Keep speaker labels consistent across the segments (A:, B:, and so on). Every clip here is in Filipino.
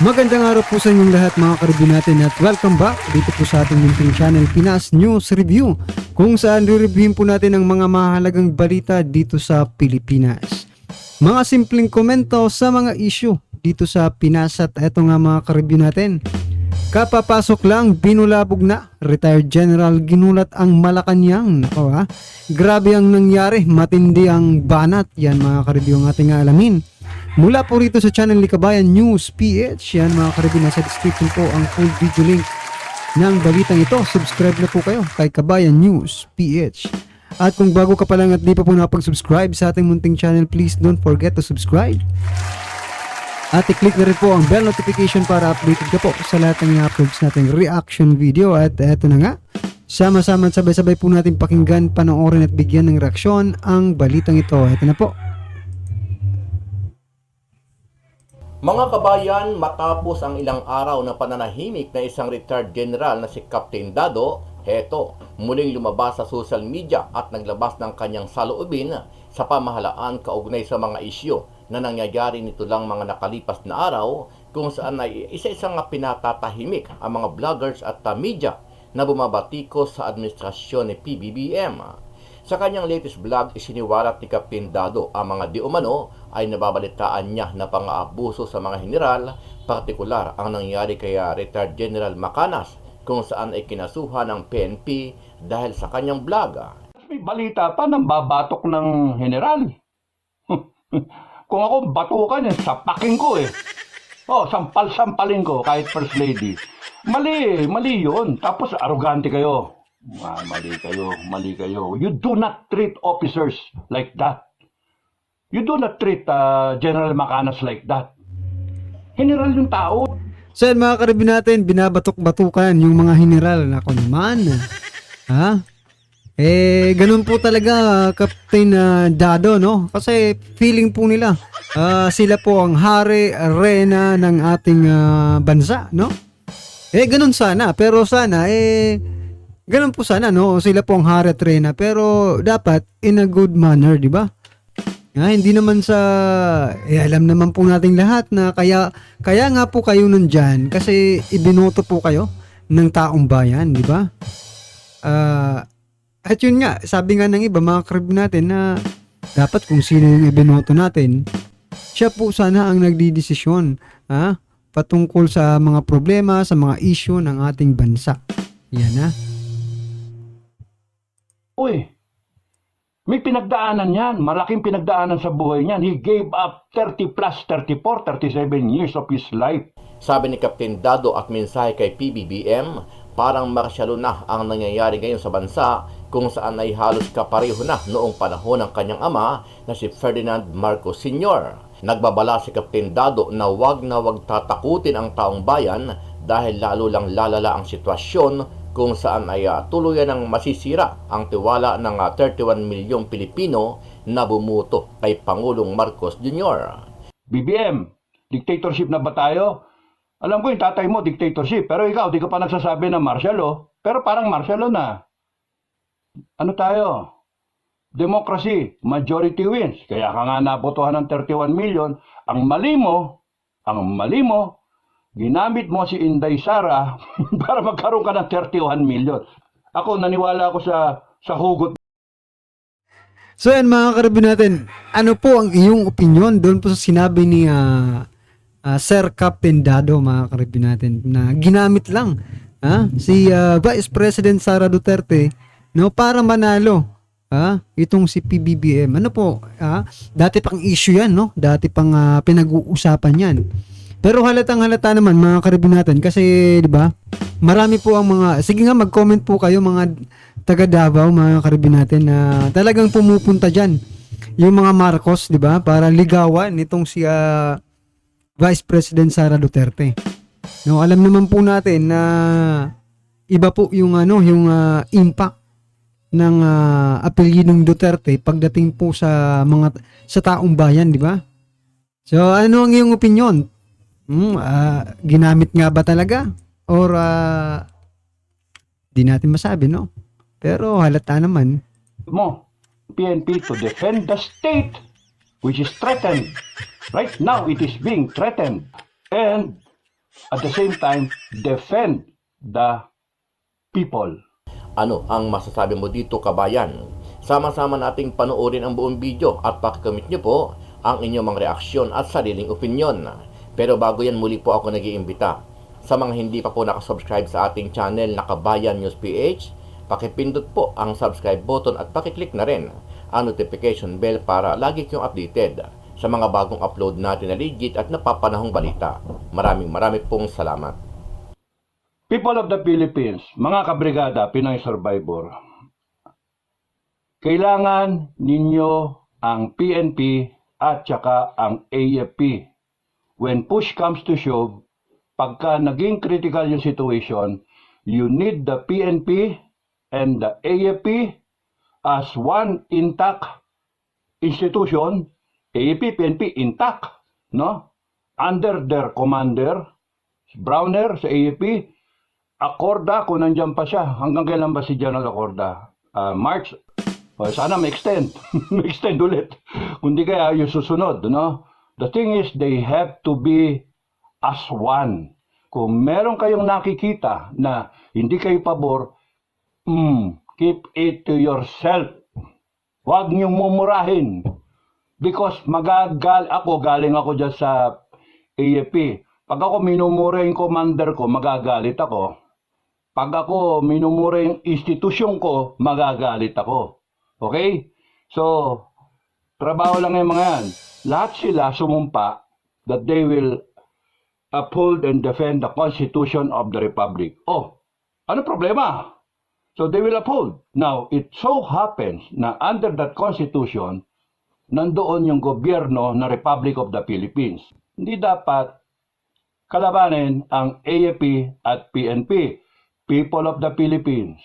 A: Magandang araw po sa inyong lahat mga karibin natin at welcome back dito po sa ating munting channel Pinas News Review, kung saan re-reviewin po natin ang mga mahalagang balita dito sa Pilipinas. Mga simpleng komento sa mga issue dito sa Pinas at eto nga mga karibin natin. Kapapasok lang, binulabog na. Retired General ginulat ang Malacanang. Nako ha. Grabe ang nangyari, matindi ang banat. Yan mga karibin ang ating alamin. Mula po rito sa channel ni Kabayan News PH, yan mga karibin, nasa description po ang full video link ng balitang ito. Subscribe na po kayo kay Kabayan News PH. At kung bago ka pa lang at di pa po nakapag-subscribe sa ating munting channel, please don't forget to subscribe. At i-click na rin po ang bell notification para updated ka po sa lahat ng uploads nating reaction video. At eto na nga, sama-sama at sabay-sabay po natin pakinggan, panoorin at bigyan ng reaksyon ang balitang ito. Eto na po.
B: Mga kabayan, matapos ang ilang araw na pananahimik na isang retired general na si Captain Dado, heto, muling lumabas sa social media at naglabas ng kanyang saloobin sa pamahalaan kaugnay sa mga isyu na nangyayari nito lang mga nakalipas na araw, kung saan ay isa-isang pinatatahimik ang mga vloggers at media na bumabatikos sa administrasyon ni PBBM. Sa kanyang latest vlog, isiniwalat ni Captain Dado ang mga di umano ay nababalitaan niya na pang-aabuso sa mga general, partikular ang nangyari kay retired General Macanas, kung saan ay kinasuhan ng PNP dahil sa kanyang vlog.
C: May balita pa ng babatok ng general. Kung ako batukan, sapakin ko eh. Oh, sampal-sampalin ko kahit first lady. Mali yun. Tapos arugante kayo. Mali kayo. You do not treat officers like that. You do not treat General Macanas like that. General yung tao.
A: So yan mga karibin natin, binabatok-batukan yung mga general. Nako naman. Ha? Ganun po talaga Captain Dado, no? Kasi feeling po nila sila po ang hari, reyna ng ating bansa, no? Ganun sana. Pero sana, ganun po sana, no? Sila po ang hari at reyna. Pero dapat in a good manner, di ba? Hindi naman sa alam naman po nating lahat na kaya nga po kayo nandyan kasi ibinoto po kayo ng taong bayan, di ba? At yun nga, sabi nga ng iba mga karibin natin na dapat kung sino yung ibinoto natin, siya po sana ang nagdidesisyon patungkol sa mga problema, sa mga issue ng ating bansa. Yan ha.
C: Uy, may pinagdaanan yan. Malaking pinagdaanan sa buhay niyan. He gave up 30 plus 34, 37 years of his life.
B: Sabi ni Captain Dado at mensahe kay PBBM, parang marsyalo na ang nangyayari ngayon sa bansa, kung saan ay halos kapareho na noong panahon ng kanyang ama na si Ferdinand Marcos Sr. Nagbabala si Captain Dado na wag tatakutin ang taong bayan dahil lalo lang lalala ang sitwasyon, kung saan ay tuluyan ng masisira ang tiwala ng 31 milyong Pilipino na bumuto kay Pangulong Marcos Jr.
C: BBM, dictatorship na ba tayo? Alam ko yung tatay mo, dictatorship. Pero ikaw, di ka pa nagsasabi na martial law. Pero parang martial law na. Ano tayo? Democracy, majority wins. Kaya ka nga nabotohan ng 31 million. Ang mali mo, ginamit mo si Inday Sara para magkaroon ka ng 31 million. Ako, naniwala ako sa hugot.
A: So yan mga karibin natin, ano po ang iyong opinion doon po sa sinabi ni Sir Captain Dado mga karibin natin na ginamit lang si Vice President Sara Duterte, no, para manalo itong si PBBM. Ano po, dati pang issue yan, no? Dati pang pinag-uusapan yan. Pero halatang-halata naman mga karibin natin kasi 'di ba? Marami po ang mga, sige nga mag-comment po kayo mga taga Davao mga karibin natin na talagang pumupunta diyan yung mga Marcos, 'di ba? Para ligawan nitong si Vice President Sara Duterte. No, alam naman po natin na iba po yung impact ng apelyidong Duterte pagdating po sa taong bayan, 'di ba? So ano ang iyong opinion? Ginamit nga ba talaga? Or di natin masabi, no? Pero halata naman.
C: PNP to defend the state which is threatened. Right now, it is being threatened. And at the same time, defend the people.
B: Ano ang masasabi mo dito, kabayan? Sama-sama nating panoorin ang buong video at pakikomment nyo po ang inyong mga reaksyon at sariling opinyon. Pero bago yan, muli po ako nag-iimbita. Sa mga hindi pa po nakasubscribe sa ating channel na Kabayan News PH, pakipindot po ang subscribe button at pakiclick na rin ang notification bell para lagi kayong updated sa mga bagong upload natin na legit at napapanahong balita. Maraming pong salamat.
C: People of the Philippines, mga kabrigada, Pinoy Survivor, kailangan ninyo ang PNP at saka ang AFP. When push comes to shove, pagka naging critical yung situation, you need the PNP and the AFP as one intact institution, AFP, PNP intact, no? Under their commander, Browner sa AFP, Acorda, kung nandiyan pa siya, hanggang kailan ba si General Acorda? March, sana ma-extend, ma-extend ulit. Kundi kaya yung susunod, no? The thing is, they have to be as one. Kung meron kayong nakikita na hindi kayo pabor, keep it to yourself. Huwag niyong mumurahin. Because galing ako dyan sa AFP. Pag ako minumura yung commander ko, magagalit ako. Pag ako minumura yung institusyon ko, magagalit ako. Okay? So, trabaho lang yung mga yan. Lahat sila sumumpa that they will uphold and defend the Constitution of the Republic. Oh, ano problema? So they will uphold. Now, it so happens na under that Constitution, nandoon yung gobyerno ng Republic of the Philippines. Hindi dapat kalabanin ang AFP at PNP, People of the Philippines.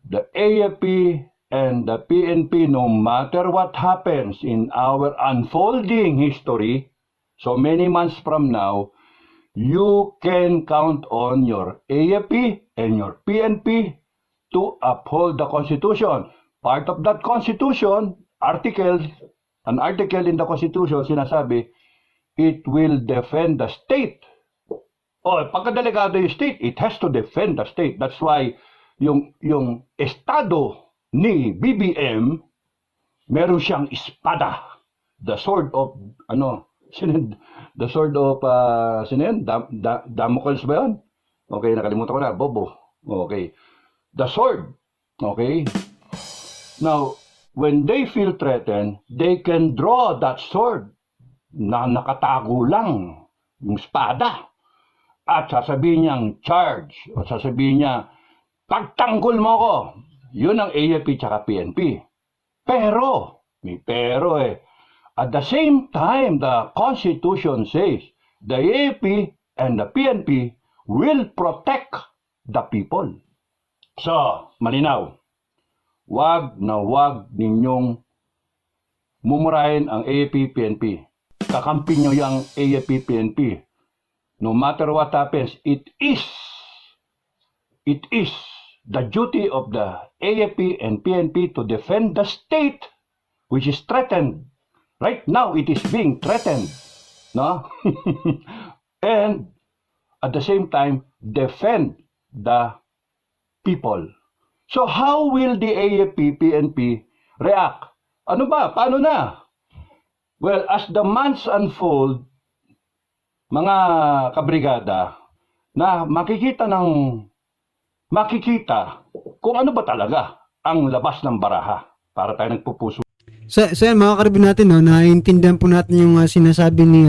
C: The AFP and the PNP, no matter what happens in our unfolding history, so many months from now, you can count on your AFP and your PNP to uphold the Constitution. Part of that Constitution, an article in the Constitution, sinasabi, it will defend the state. Pagkadelegado yung state, it has to defend the state. That's why yung estado ni BBM, meron siyang espada. The sword of, the sword of, Damocles ba yun? Okay, nakalimutan ko na, Bobo. Okay. The sword. Okay. Now, when they feel threatened, they can draw that sword na nakatago lang yung espada. At sasabihin niyang charge, o sasabihin niya, pagtanggol mo ko. Yun ang AFP tsaka PNP. Pero, may pero at the same time, the Constitution says, the AFP and the PNP will protect the people. So, malinaw. Wag na wag ninyong mumurahin ang AFP, PNP. Kakampi nyo yung AFP, PNP. No matter what happens, it is the duty of the AFP and PNP to defend the state which is threatened. Right now, it is being threatened. No? And at the same time, defend the people. So how will the AFP, PNP react? Ano ba? Paano na? Well, as the months unfold, mga kabrigada, na makikita kung ano ba talaga ang labas ng baraha para tayo nagpupuso.
A: So yan, mga karibin natin, no, naiintindihan po natin yung sinasabi ni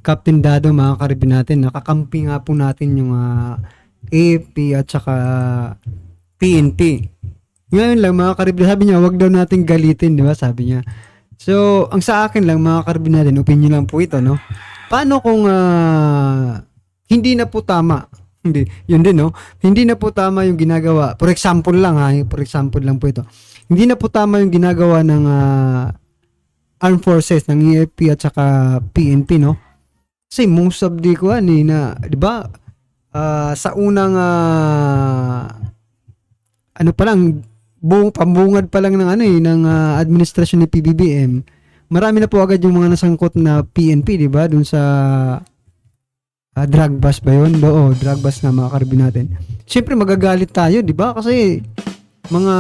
A: Captain Dado, mga karibin natin. Nakakampi nga po natin yung AFP at saka PNP. Ngayon lang, mga karibin, sabi niya, wag daw natin galitin, di ba? Sabi niya. So, ang sa akin lang, mga karibin natin, opinion lang po ito, no? Paano kung hindi na po tama? Hindi, yun din, no? Hindi na po tama yung ginagawa. For example lang, for example lang po ito. Hindi na po tama yung ginagawa ng armed forces, ng AFP at saka PNP, no? Kasi most of the na, di ba, sa unang, pa lang, buong pambungad pa lang ng ng administrasyon ni PBBM, marami na po agad yung mga nasangkot na PNP, di ba? Dun sa drug bust ba yun? Oo, drug bust nga mga karibin natin. Siyempre magagalit tayo, di ba? Kasi mga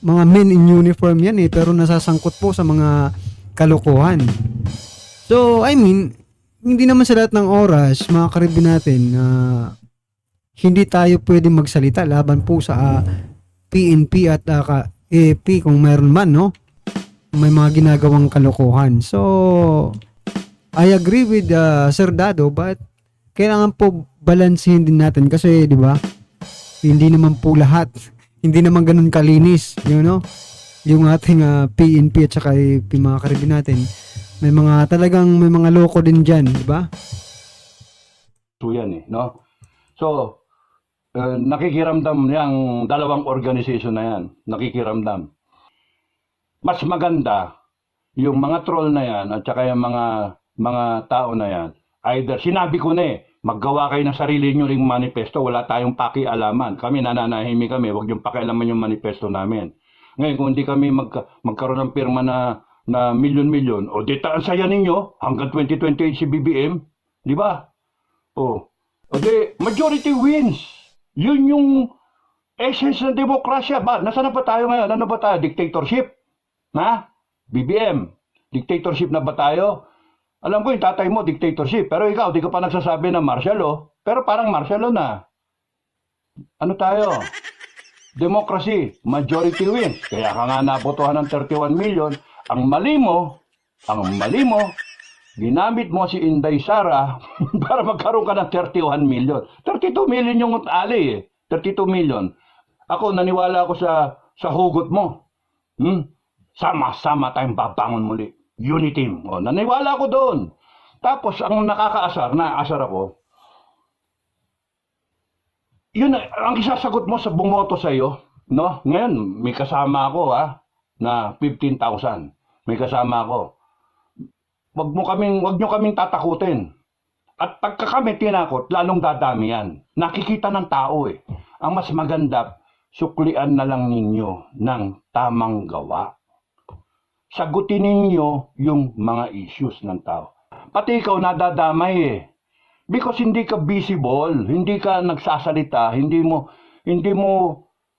A: mga men in uniform yan eh, pero nasasangkot po sa mga kalokohan. So, I mean, hindi naman sa lahat ng oras, mga karibin natin, hindi tayo pwedeng magsalita laban po sa PNP at AFP kung mayroon man, no? May mga ginagawang kalokohan. So, I agree with Sir Dado, but kailangan po balansehin din natin kasi, di ba? Hindi naman po lahat, hindi naman ganun kalinis, you know? Yung ating PNP at saka mga karibin natin. May mga loko din diyan, di ba?
C: So yan eh, no? So, nakikiramdam yung dalawang organization na yan. Nakikiramdam. Mas maganda yung mga troll na yan at saka yung mga tao na yan. Either, sinabi ko na maggawa kayo ng sarili nyo ring manifesto, wala tayong pakialaman. Kami nananahimik kami, huwag yung pakialaman yung manifesto namin. Ngayon, kung hindi kami magkaroon ng pirma na milyon-milyon, o ditaan saya ninyo hanggang 2028 si BBM, di ba? O di, majority wins. Yun yung essence ng demokrasya. Nasaan na ba tayo ngayon? Ano ba tayo? Dictatorship? Na? BBM? Dictatorship na ba tayo? Alam ko yung tatay mo, dictatorship. Pero ikaw, di ka pa nagsasabi na martial law. Pero parang martial law na. Ano tayo? Democracy, majority wins. Kaya ka nga nabotohan ng 31 million. Ang mali mo, ginamit mo si Inday Sara para magkaroon ka ng 31 million. 32 million yung ali eh. 32 million. Ako, naniwala ako sa hugot mo. Sama-sama tayong babangon muli. Unity. O, naniwala ako doon. Tapos, ang nakakaasar, naasar ako, yun, ang isasagot mo sa bumoto sa iyo, no? Ngayon, may kasama ako na 15,000. May kasama ako. Wag nyo kaming tatakutin. At pagka kami tinakot, lalong dadami yan. Nakikita ng tao eh. Ang mas maganda, suklian na lang ninyo ng tamang gawa. Sagutin ninyo yung mga issues ng tao. Pati ikaw nadadamay eh. Because hindi ka visible, hindi ka nagsasalita, hindi mo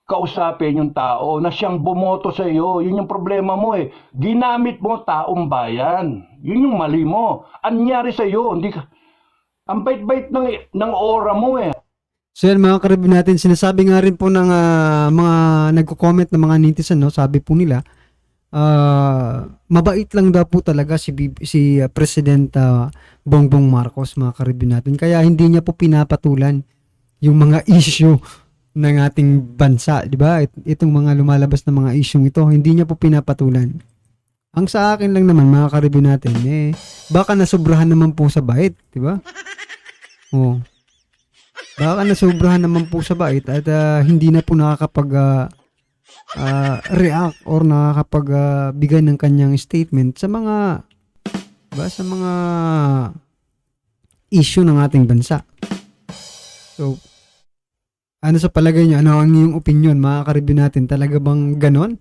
C: kausapin yung tao na siyang bumoto sa iyo. Yun yung problema mo eh. Ginamit mo taong bayan. Yun yung mali mo. Anyari sa iyo, hindi ka, ang bait-bait ng aura mo eh.
A: So yan mga karibin natin, sinasabi nga rin po ng mga nagko-comment ng mga netizen, no? Sabi po nila, mabait lang daw po talaga si President Bongbong Marcos, mga karibin natin. Kaya hindi niya po pinapatulan yung mga issue ng ating bansa, di ba? Itong mga lumalabas na mga issue ito, hindi niya po pinapatulan. Ang sa akin lang naman, mga karibin natin, baka nasobrahan naman po sa bait, di ba? Oh. Baka nasobrahan naman po sa bait at hindi na po nakakapag react or nakakapagbigay ng kanyang statement sa mga issue ng ating bansa. So, ano sa palagay niyo? Ano ang iyong opinion, mga karibin natin? Talaga bang ganon?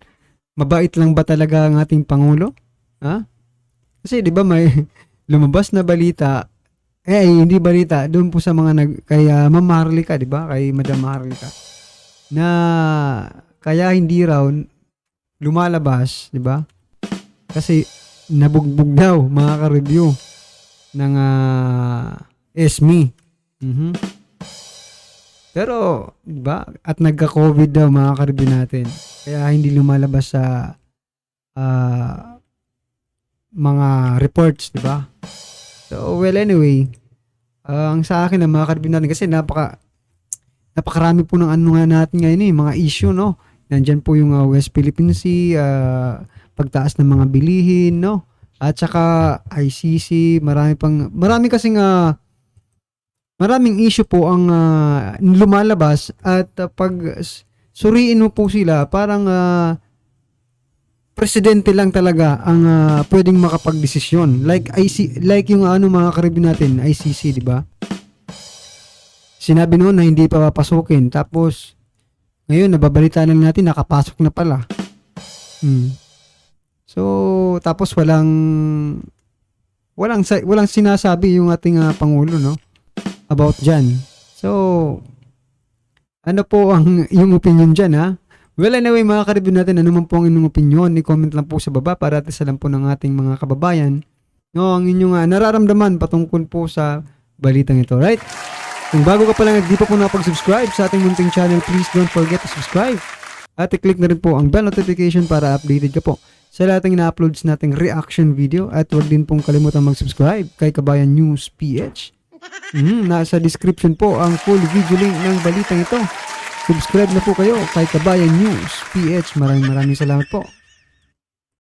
A: Mabait lang ba talaga ang ating Pangulo? Ha? Kasi di ba may lumabas na balita, hindi balita, doon po sa mga kay Ma'am Maharlika, di ba? Kay Madam Maharlika. Na kaya hindi raw lumalabas, di ba? Kasi nabugbog daw, mga ka-review ng SME. Pero, di ba? At nagka-COVID daw, mga ka-review natin. Kaya hindi lumalabas sa mga reports, di ba? So, well, anyway, ang sa akin, mga ka-review natin, kasi napakarami po ng ano nga natin ngayon mga issue, no? Nandyan po yung West Philippine Sea, pagtaas ng mga bilihin, no? At saka ICC, maraming issue po ang lumalabas at pag suriin mo po sila, parang presidente lang talaga ang pwedeng makapagdesisyon. Like yung mga karibin natin, ICC, di ba? Sinabi noon na hindi pa papasukin, tapos ngayon nababalita lang natin nakapasok na pala. So, tapos walang sinasabi yung ating Pangulo, no? about dyan. So, ano po ang iyong opinion dyan, ha? Well, anyway, mga ka-review natin, ano man po ang inyong opinion, i-comment lang po sa baba para at alam po ng ating mga kababayan no, ang inyong nararamdaman patungkol po sa balitang ito, right? Kung bago ka pa lang at di pa po nakapag-subscribe sa ating munting channel, please don't forget to subscribe. At i-click na rin po ang bell notification para updated ka po sa lahat ng ina-uploads nating reaction video. At huwag din pong kalimutan mag-subscribe kay Kabayan News PH. Nasa description po ang full video link ng balitang ito. Subscribe na po kayo kay Kabayan News PH. Maraming salamat po.